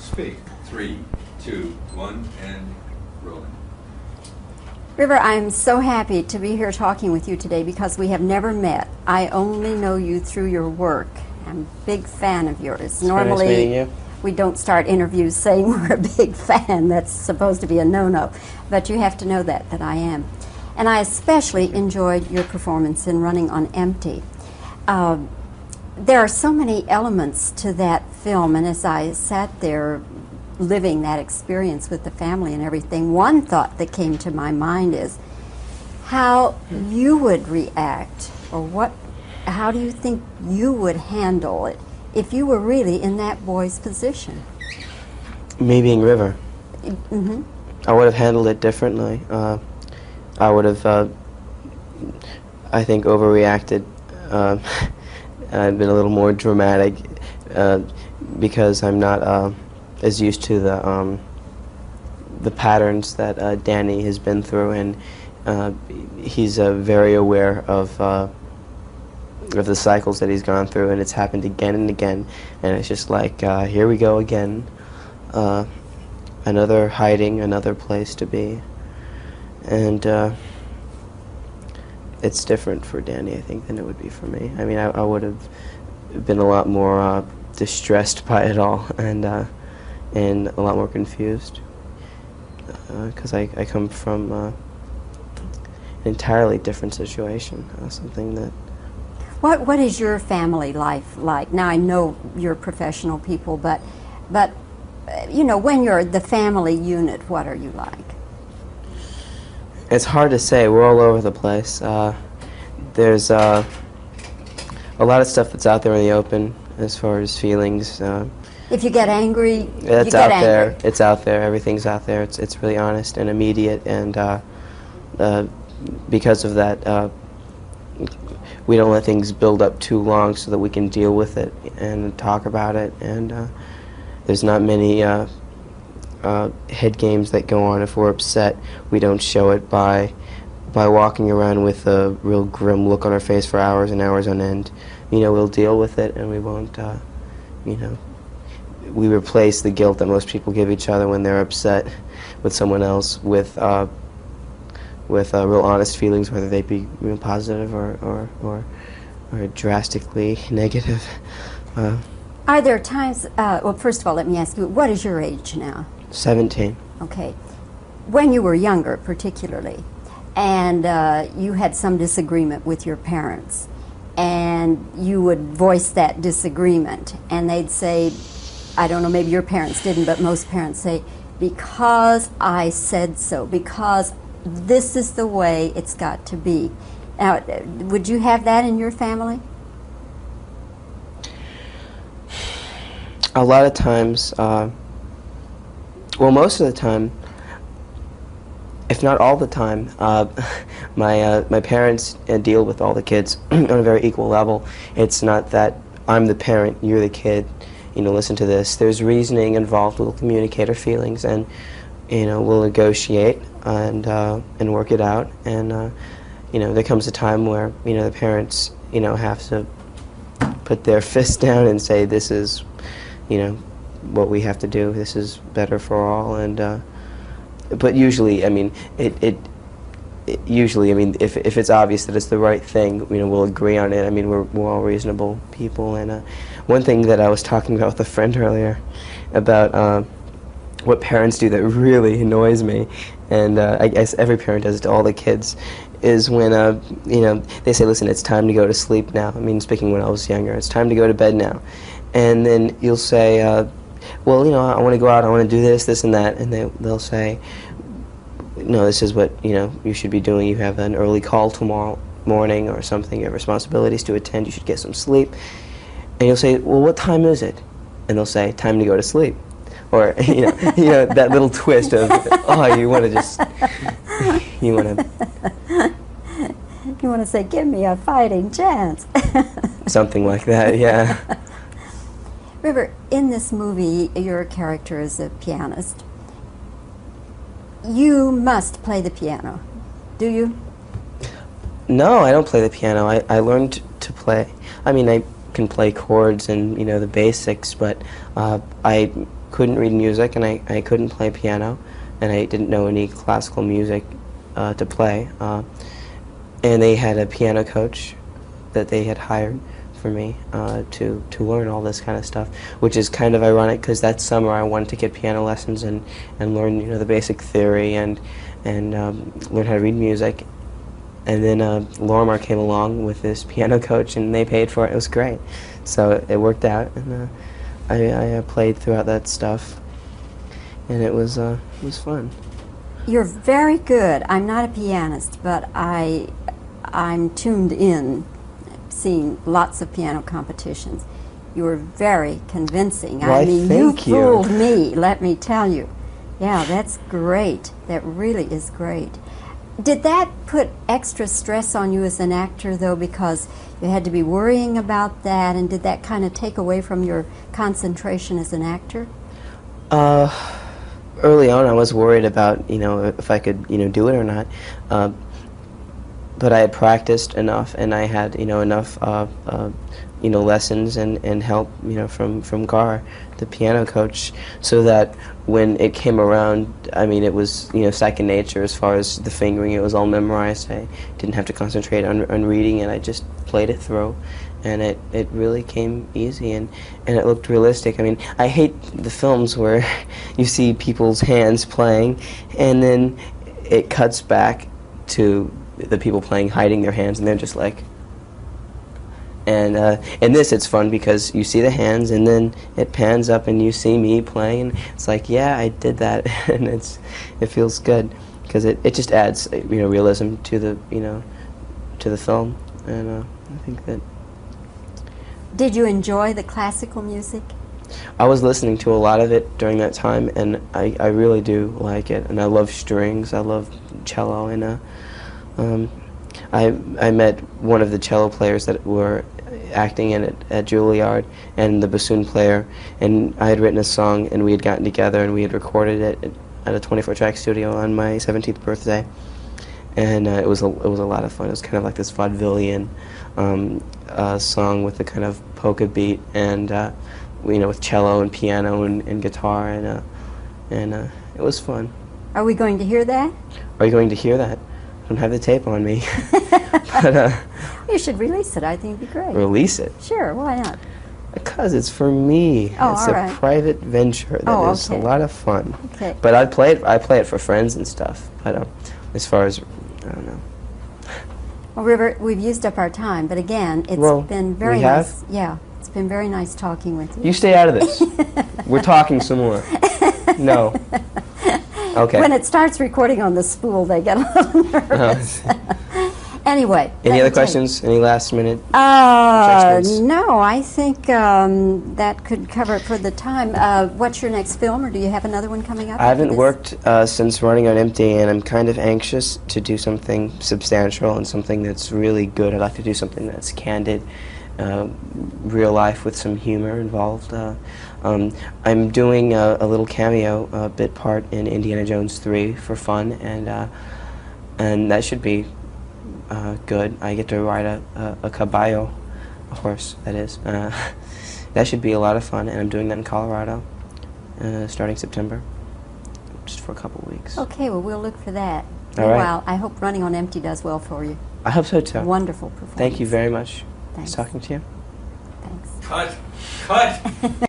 Speak. 3, 2, 1, and rolling. River, I'm so happy to be here talking with you today because we have never met. I only know you through your work. I'm a big fan of yours. Normally, nice meeting you. We don't start interviews saying we're a big fan. That's supposed to be a no-no. But you have to know that I am. And I especially enjoyed your performance in Running on Empty. There are so many elements to that film, and as I sat there living that experience with the family and everything, one thought that came to my mind is how you would react, or how do you think you would handle it if you were really in that boy's position? Me being River, Mm-hmm. I would have handled it differently. I would have, I think, overreacted. I've been a little more dramatic because I'm not as used to the patterns that Danny has been through, and he's very aware of the cycles that he's gone through, and it's happened again and again, and it's just like, here we go again, another hiding, another place to be, and it's different for Danny, I think, than it would be for me. I mean, I would have been a lot more distressed by it all, and a lot more confused, because I come from an entirely different situation, something that... What is your family life like? Now, I know you're professional people, but you know, when you're the family unit, what are you like? It's hard to say. We're all over the place. There's a lot of stuff that's out there in the open as far as feelings. If you get angry, it's out there. It's out there. Everything's out there. It's really honest and immediate, and because of that, we don't let things build up too long so that we can deal with it and talk about it. And there's not many head games that go on. If we're upset, we don't show it by walking around with a real grim look on our face for hours and hours on end. You know, we'll deal with it, and we won't, you know, we replace the guilt that most people give each other when they're upset with someone else with real honest feelings, whether they be real positive or drastically negative. Are there times, well, first of all, let me ask you, what is your age now? 17. Okay. When you were younger, particularly, and you had some disagreement with your parents, and you would voice that disagreement, and they'd say, I don't know, maybe your parents didn't, but most parents say, because I said so, because this is the way it's got to be. Now, would you have that in your family? A lot of times, well, most of the time, if not all the time, my parents deal with all the kids on a very equal level. It's not that I'm the parent, you're the kid, you know, listen to this. There's reasoning involved. We'll communicate our feelings, and you know, we'll negotiate and work it out. And you know, there comes a time where, you know, the parents, you know, have to put their fist down and say, this is, you know, what we have to do. This is better for all. And but usually, I mean, usually, I mean, if it's obvious that it's the right thing, you know, we'll agree on it. I mean, we're all reasonable people. And one thing that I was talking about with a friend earlier about what parents do that really annoys me, and I guess every parent does it to all the kids, is when you know, they say, listen, it's time to go to sleep now. I mean, speaking when I was younger, it's time to go to bed now. And then you'll say, well, you know, I want to go out, I want to do this, this, and that, and they'll say, no, this is what, you know, you should be doing. You have an early call tomorrow morning or something. You have responsibilities to attend. You should get some sleep. And you'll say, well, what time is it? And they'll say, time to go to sleep. Or, you know, that little twist of, oh, you want to just, you want to... You want to say, give me a fighting chance. Something like that, yeah. River, in this movie, your character is a pianist. You must play the piano, do you? No, I don't play the piano. I learned to play. I mean, I can play chords and, you know, the basics, but I couldn't read music, and I couldn't play piano, and I didn't know any classical music to play. And they had a piano coach that they had hired for me to learn all this kind of stuff, which is kind of ironic because that summer I wanted to get piano lessons and learn, you know, the basic theory and learn how to read music. And then Lorimar came along with this piano coach, and they paid for it. It was great, so it worked out, and I played throughout that stuff, and it was fun. You're very good. I'm not a pianist, but I'm tuned in, seeing lots of piano competitions. You were very convincing. Well, I mean, thank you. fooled me, let me tell you. Yeah, that's great. That really is great. Did that put extra stress on you as an actor, though, because you had to be worrying about that, and did that kind of take away from your concentration as an actor? Early on, I was worried about, you know, if I could, you know, do it or not. But I had practiced enough, and I had, you know, enough, you know, lessons and help, you know, from Gar, the piano coach, so that when it came around, I mean, it was, you know, second nature as far as the fingering. It was all memorized. I didn't have to concentrate on reading it. I just played it through, and it really came easy, and it looked realistic. I mean, I hate the films where you see people's hands playing, and then it cuts back to the people playing hiding their hands, and they're just like. And in this, it's fun because you see the hands, and then it pans up, and you see me playing. And it's like, yeah, I did that, and it feels good because it just adds, you know, realism to the, you know, to the film, and I think that. Did you enjoy the classical music? I was listening to a lot of it during that time, and I really do like it, and I love strings, I love cello, and I met one of the cello players that were acting in it at Juilliard, and the bassoon player, and I had written a song, and we had gotten together, and we had recorded it at a 24-track studio on my 17th birthday, and it was a lot of fun. It was kind of like this vaudevillian song with a kind of polka beat, and you know, with cello and piano and guitar, and it was fun. Are we going to hear that? Are you going to hear that? I don't have the tape on me. But You should release it. I think it'd be great. release it. Sure, why not? Because it's for me. Oh, it's all a right. private venture that Oh, is okay. a lot of fun. Okay. But I play it for friends and stuff. But as far as, I don't know. Well, River, we've used up our time, but again, it's Well, been very we have? nice. Yeah, it's been very nice talking with you. You stay out of this. We're talking some more. No. Okay. When it starts recording on the spool, they get a little nervous. Anyway. let Any me other tell you. questions? Any last minute? Judgments? No, I think that could cover it for the time. What's your next film, or do you have another one coming up? I after haven't this? worked since Running on Empty, and I'm kind of anxious to do something substantial and something that's really good. I'd like to do something that's candid, real life with some humor involved. I'm doing a little cameo bit part in Indiana Jones 3 for fun, and that should be good. I get to ride a caballo, a horse, that is. That should be a lot of fun, and I'm doing that in Colorado starting September, just for a couple weeks. Okay, well, we'll look for that. All right. Meanwhile, I hope Running on Empty does well for you. I hope so too. Wonderful performance. Thank you very much. Thanks. Nice talking to you. Thanks. Cut! Cut!